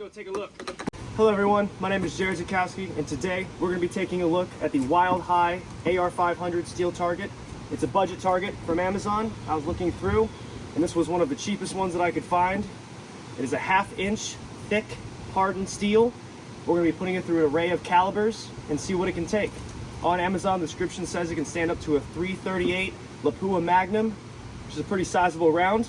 go take a look. Hello everyone, my name is Jared Zakowski, and today we're going to be taking a look at the Wild High AR500 steel target. It's a budget target from Amazon. I was looking through, and this was one of the cheapest ones that I could find. It is a 1/2 inch thick hardened steel. We're going to be putting it through an array of calibers and see what it can take. On Amazon, the description says it can stand up to a .338 Lapua Magnum, which is a pretty sizable round.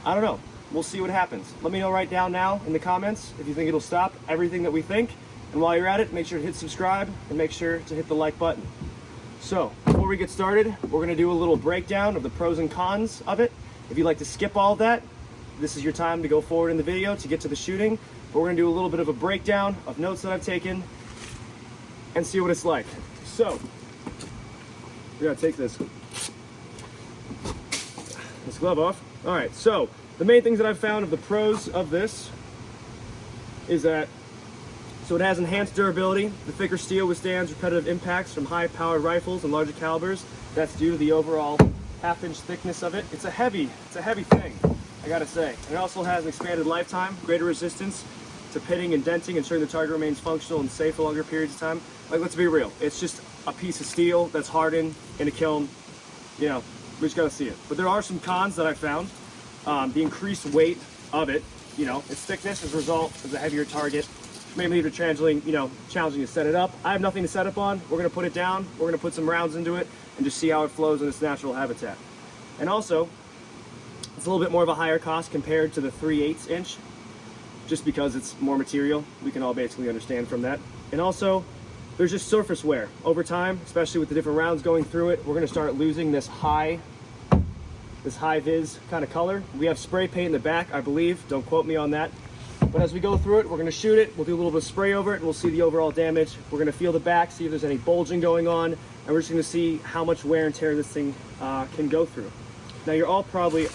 I don't know. We'll see what happens. Let me know right down now in the comments if you think it'll stop everything that we think. And while you're at it, make sure to hit subscribe and make sure to hit the like button. So, before we get started, we're going to do a little breakdown of the pros and cons of it. If you'd like to skip all of that, this is your time to go forward in the video to get to the shooting. But we're going to do a little bit of a breakdown of notes that I've taken and see what it's like. So, we're going to take this glove off. All right, so the main things that I've found of the pros of this is that, so it has enhanced durability. The thicker steel withstands repetitive impacts from high-powered rifles and larger calibers. That's due to the overall 1/2 inch thickness of it. It's a heavy thing, I gotta say. And it also has an expanded lifetime, greater resistance to pitting and denting, ensuring the target remains functional and safe for longer periods of time. Like, let's be real, it's just a piece of steel that's hardened in a kiln. You know, we just gotta see it. But there are some cons that I found. The increased weight of it, you know, its thickness as a result of the heavier target, maybe even challenging to set it up. I have nothing to set up on. We're gonna put it down. We're gonna put some rounds into it and just see how it flows in its natural habitat. And also, it's a little bit more of a higher cost compared to the 3/8 inch, just because it's more material. We can all basically understand from that. And also, there's just surface wear. Over time, especially with the different rounds going through it, we're gonna start losing this high vis kind of color. We have spray paint in the back, I believe. Don't quote me on that. But as we go through it, we're gonna shoot it. We'll do a little bit of spray over it, and we'll see the overall damage. We're gonna feel the back, see if there's any bulging going on, and we're just gonna see how much wear and tear this thing can go through. Now, you're all probably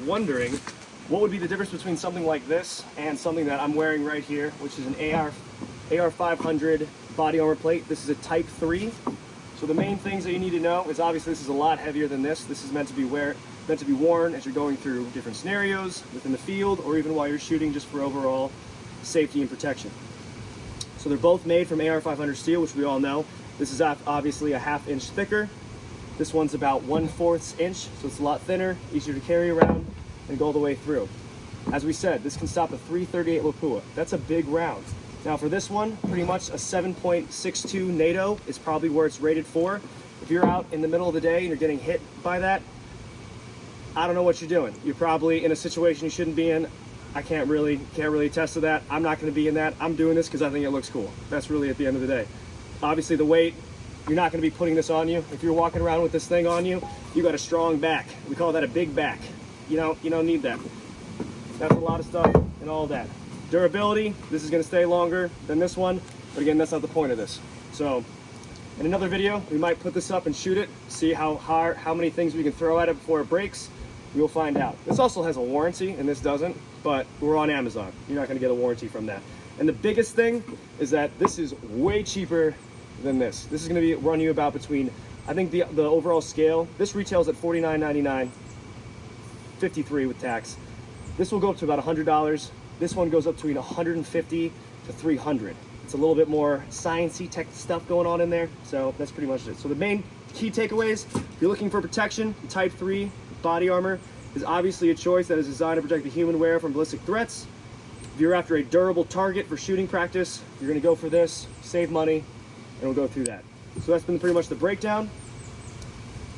wondering, what would be the difference between something like this and something that I'm wearing right here, which is an AR500 body armor plate. This is a Type 3. So the main things that you need to know is, obviously this is a lot heavier than this. This is meant to be worn as you're going through different scenarios within the field, or even while you're shooting, just for overall safety and protection. So they're both made from AR500 steel, which we all know. This is obviously a 1/2 inch thicker. This one's about 1/4 inch, so it's a lot thinner, easier to carry around and go all the way through. As we said, this can stop a .338 Lapua. That's a big round. Now for this one, pretty much a 7.62 NATO is probably where it's rated for. If you're out in the middle of the day and you're getting hit by that, I don't know what you're doing. You're probably in a situation you shouldn't be in. I can't really attest to that. I'm not gonna be in that. I'm doing this because I think it looks cool. That's really at the end of the day. Obviously the weight, you're not gonna be putting this on you. If you're walking around with this thing on you, you got a strong back. We call that a big back. You don't need that. That's a lot of stuff and all that. Durability, this is going to stay longer than this one, but again, that's not the point of this. So in another video, we might put this up and shoot it, see how many things we can throw at it before it breaks. We'll find out. This also has a warranty, and this doesn't, but we're on Amazon. You're not going to get a warranty from that. And the biggest thing is that this is way cheaper than this. This is going to run you about between, I think the overall scale, this retails at $49.99, $53 with tax. This will go up to about $100. This one goes up between $150 to $300. It's a little bit more sciencey tech stuff going on in there, so that's pretty much it. So the main key takeaways: if you're looking for protection, the Type 3 body armor is obviously a choice that is designed to protect the human wearer from ballistic threats. If you're after a durable target for shooting practice, you're going to go for this, save money, and we'll go through that. So that's been pretty much the breakdown.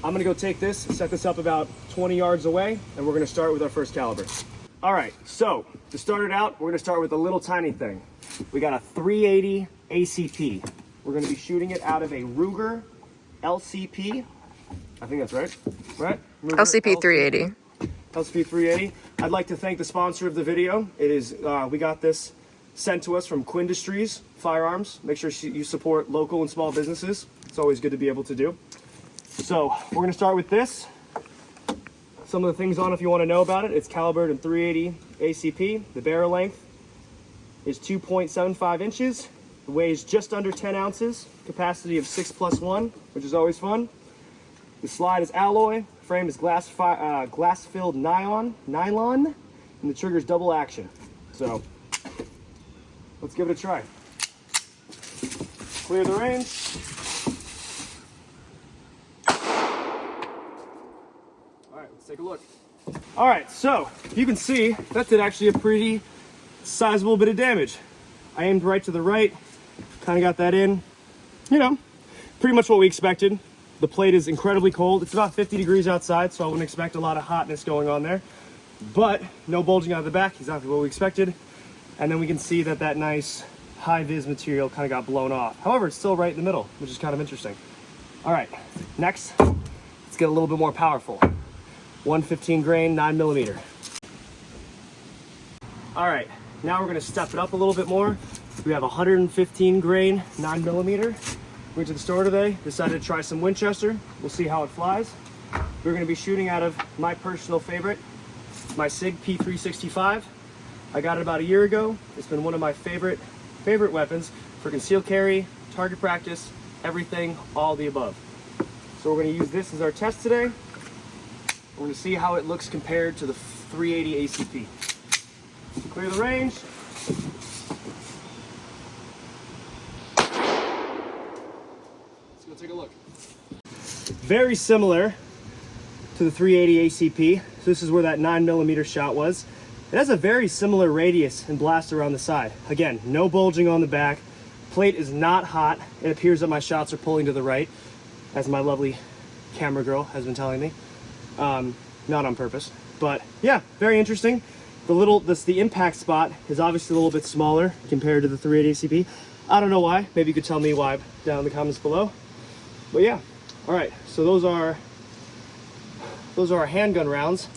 I'm going to go take this, set this up about 20 yards away, and we're going to start with our first caliber. All right, so to start it out, we're gonna start with a little tiny thing. We got a 380 ACP. We're gonna be shooting it out of a Ruger LCP. I think that's right, right? Ruger LCP 380. LCP 380. I'd like to thank the sponsor of the video. It is, we got this sent to us from Quindustries Firearms. Make sure you support local and small businesses. It's always good to be able to do. So we're gonna start with this. Some of the things on, if you want to know about it, it's calibered in 380 ACP. The barrel length is 2.75 inches. It weighs just under 10 ounces. Capacity of 6+1, which is always fun. The slide is alloy. Frame is glass-filled nylon, and the trigger is double action. So let's give it a try. Clear the range. All right, let's take a look. All right, so you can see that did actually a pretty sizable bit of damage. I aimed right to the right, kind of got that in, you know, pretty much what we expected. The plate is incredibly cold. It's about 50 degrees outside, so I wouldn't expect a lot of hotness going on there, but no bulging out of the back, exactly what we expected. And then we can see that that nice high vis material kind of got blown off. However, it's still right in the middle, which is kind of interesting. All right, next, let's get a little bit more powerful. 115 grain, 9mm. All right, now we're gonna step it up a little bit more. We have 115 grain, 9mm. Went to the store today, decided to try some Winchester. We'll see how it flies. We're gonna be shooting out of my personal favorite, my SIG P365. I got it about a year ago. It's been one of my favorite weapons for concealed carry, target practice, everything, all the above. So we're gonna use this as our test today. We're gonna see how it looks compared to the 380 ACP. Clear the range. Let's go take a look. Very similar to the 380 ACP. So this is where that 9mm shot was. It has a very similar radius and blast around the side. Again, no bulging on the back. Plate is not hot. It appears that my shots are pulling to the right, as my lovely camera girl has been telling me. Not on purpose, but yeah, very interesting. The impact spot is obviously a little bit smaller compared to the 380 ACP. I don't know why. Maybe you could tell me why down in the comments below. But yeah, all right. So those are our handgun rounds.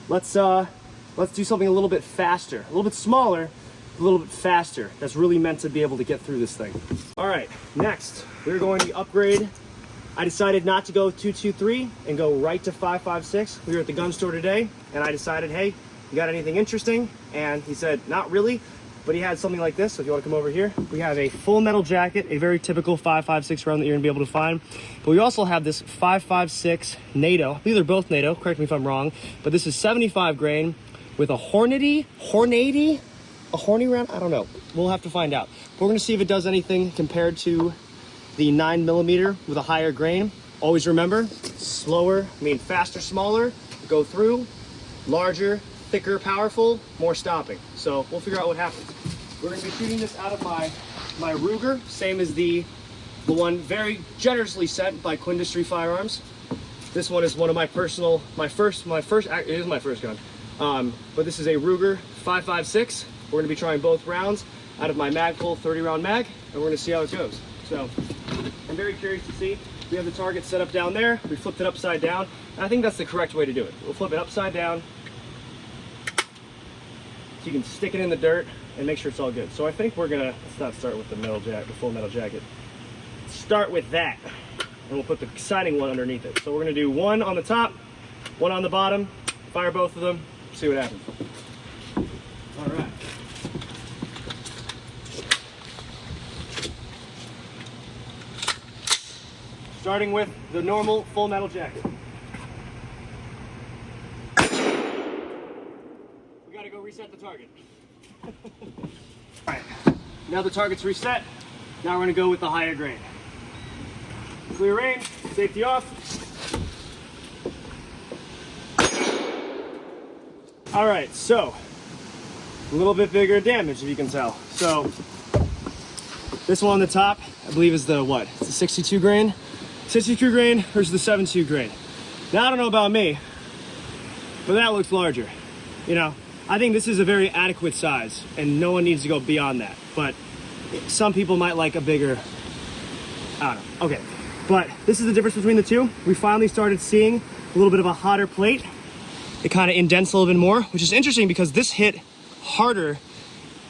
Let's do something a little bit faster, a little bit smaller, a little bit faster. That's really meant to be able to get through this thing. All right, next we're going to upgrade. I decided not to go with 223 and go right to 5.56. We were at the gun store today, and I decided, hey, you got anything interesting? And he said, not really, but he had something like this. So if you want to come over here, we have a full metal jacket, a very typical 5.56 round that you're gonna be able to find. But we also have this 5.56 NATO. I believe they're both NATO, correct me if I'm wrong, but this is 75 grain with a Hornady, a horny round? I don't know. We'll have to find out. But we're gonna see if it does anything compared to the 9mm with a higher grain. Always remember, slower, faster, smaller, go through, larger, thicker, powerful, more stopping. So we'll figure out what happens. We're gonna be shooting this out of my Ruger, same as the one very generously sent by Quindustry Firearms. This one is one of my personal, it is my first gun. But this is a Ruger 5.56. We're gonna be trying both rounds out of my Magpul 30-round mag, and we're gonna see how it goes. So I'm very curious to see. We have the target set up down there. We flipped it upside down. And I think that's the correct way to do it. We'll flip it upside down so you can stick it in the dirt and make sure it's all good. So I think we're gonna, let's not start with the full metal jacket. Start with that, and we'll put the sighting one underneath it. So we're gonna do one on the top, one on the bottom, fire both of them, see what happens. All right. Starting with the normal full metal jacket. We gotta go reset the target. All right, now the target's reset. Now we're gonna go with the higher grain. Clear range, safety off. All right, so a little bit bigger damage, if you can tell. So this one on the top, I believe is the what? It's a 62 grain. 62 grain versus the 72 grain. Now, I don't know about me, but that looks larger. You know, I think this is a very adequate size, and no one needs to go beyond that. But some people might like a bigger, I don't know. Okay, but this is the difference between the two. We finally started seeing a little bit of a hotter plate. It kind of indents a little bit more, which is interesting because this hit harder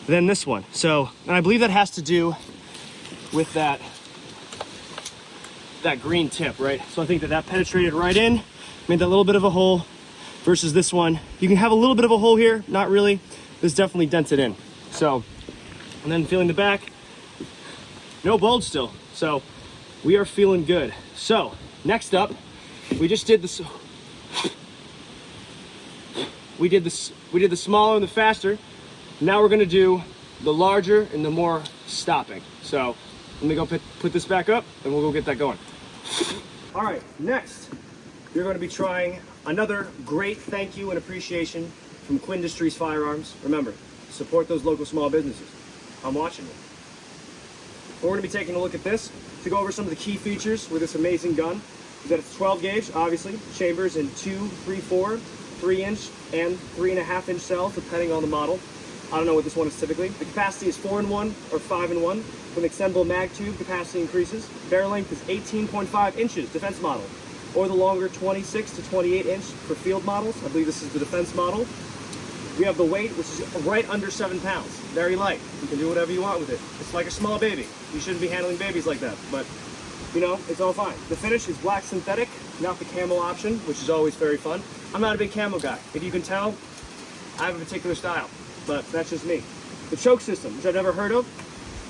than this one. So, and I believe that has to do with that green tip, right? So I think that penetrated right in, made that little bit of a hole, versus this one. You can have a little bit of a hole here, not really. This definitely dented in. So, and then feeling the back, no bulge still. So we are feeling good. So next up, we just did this. We did the smaller and the faster. Now we're gonna do the larger and the more stopping. So let me go put this back up and we'll go get that going. All right, next, you're going to be trying another great thank you and appreciation from Quindustries Firearms. Remember, support those local small businesses. I'm watching you. We're going to be taking a look at this to go over some of the key features with this amazing gun. Is that it's 12 gauge, obviously, chambers in 2, 3, 4, 3-inch, and 3.5-inch cells, depending on the model. I don't know what this one is typically. The capacity is 4-in-1 or 5-in-1. With an extendable mag tube, capacity increases. Barrel length is 18.5 inches, defense model, or the longer 26 to 28 inch for field models. I believe this is the defense model. We have the weight, which is right under 7 pounds. Very light. You can do whatever you want with it. It's like a small baby. You shouldn't be handling babies like that, but you know, it's all fine. The finish is black synthetic, not the camo option, which is always very fun. I'm not a big camo guy. If you can tell, I have a particular style, but that's just me. The choke system, which I've never heard of,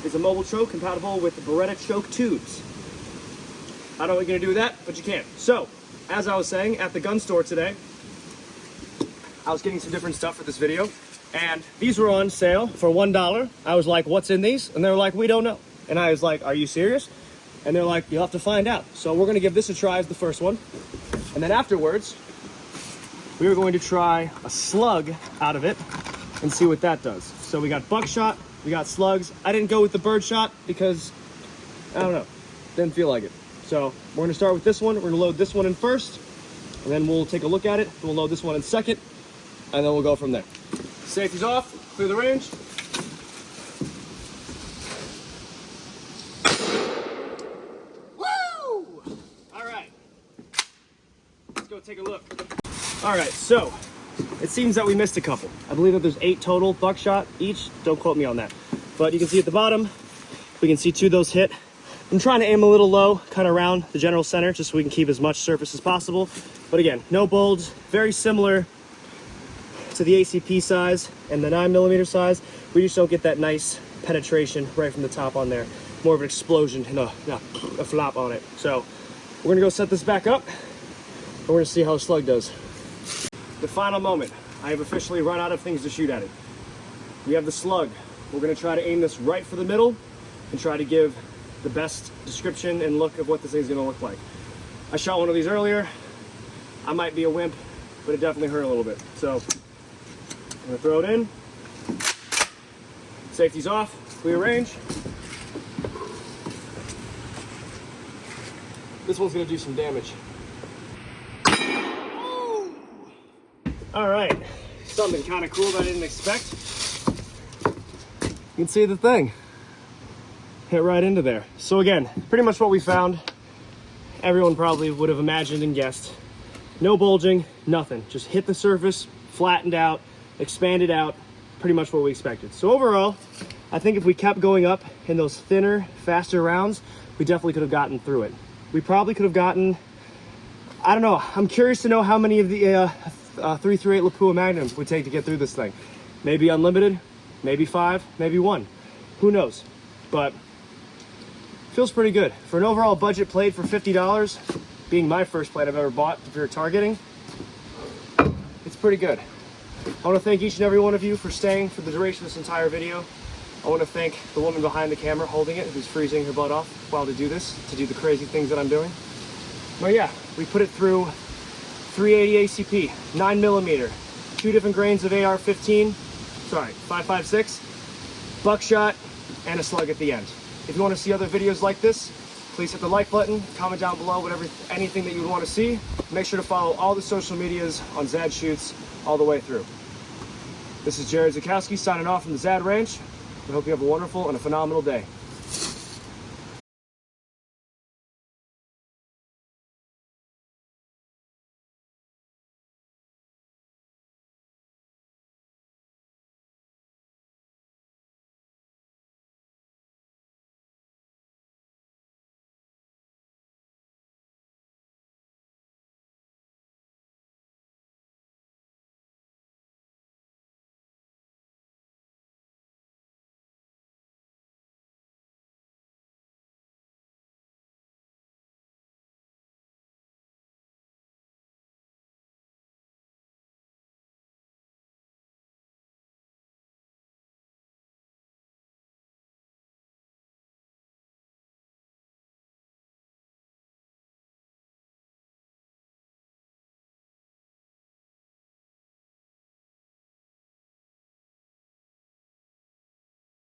is a mobile choke compatible with the Beretta choke tubes. I don't know what you're gonna do with that, but you can. So, as I was saying, at the gun store today, I was getting some different stuff for this video, and these were on sale for $1. I was like, what's in these? And they were like, we don't know. And I was like, are you serious? And they're like, you'll have to find out. So we're gonna give this a try as the first one. And then afterwards, we are going to try a slug out of it and see what that does. So we got buckshot, we got slugs. I didn't go with the bird shot because, I don't know, didn't feel like it. So we're gonna start with this one. We're gonna load this one in first, and then we'll take a look at it. We'll load this one in second, and then we'll go from there. Safety's off, clear the range. Woo! All right, let's go take a look. All right, so it seems that we missed a couple. I believe that there's 8 total buckshot each. Don't quote me on that. But you can see at the bottom, we can see 2 of those hit. I'm trying to aim a little low, kind of around the general center, just so we can keep as much surface as possible. But again, no bulge, very similar to the ACP size and the 9mm size. We just don't get that nice penetration right from the top on there. More of an explosion and a flop on it. So we're gonna go set this back up, and we're gonna see how a slug does. The final moment. I have officially run out of things to shoot at it. We have the slug. We're gonna try to aim this right for the middle and try to give the best description and look of what this thing's gonna look like. I shot one of these earlier. I might be a wimp, but it definitely hurt a little bit. So I'm gonna throw it in. Safety's off, clear range. This one's gonna do some damage. All right, something kind of cool that I didn't expect. You can see the thing hit right into there. So again, pretty much what we found, everyone probably would have imagined and guessed. No bulging, nothing. Just hit the surface, flattened out, expanded out, pretty much what we expected. So overall, I think if we kept going up in those thinner, faster rounds, we definitely could have gotten through it. We probably could have gotten, I don't know, I'm curious to know how many of the 338 Lapua Magnums would take to get through this thing. Maybe unlimited, maybe 5, maybe 1. Who knows? But feels pretty good. For an overall budget plate for $50, being my first plate I've ever bought if you're targeting, it's pretty good. I want to thank each and every one of you for staying for the duration of this entire video. I want to thank the woman behind the camera holding it, who's freezing her butt off while to do this, to do the crazy things that I'm doing. But yeah, we put it through 380 ACP, 9mm, 2 different grains of AR-15, sorry, 5.56, buckshot, and a slug at the end. If you want to see other videos like this, please hit the like button, comment down below anything that you would want to see. Make sure to follow all the social medias on Zad Shoots all the way through. This is Jared Zakowski signing off from the Zad Ranch. I hope you have a wonderful and a phenomenal day.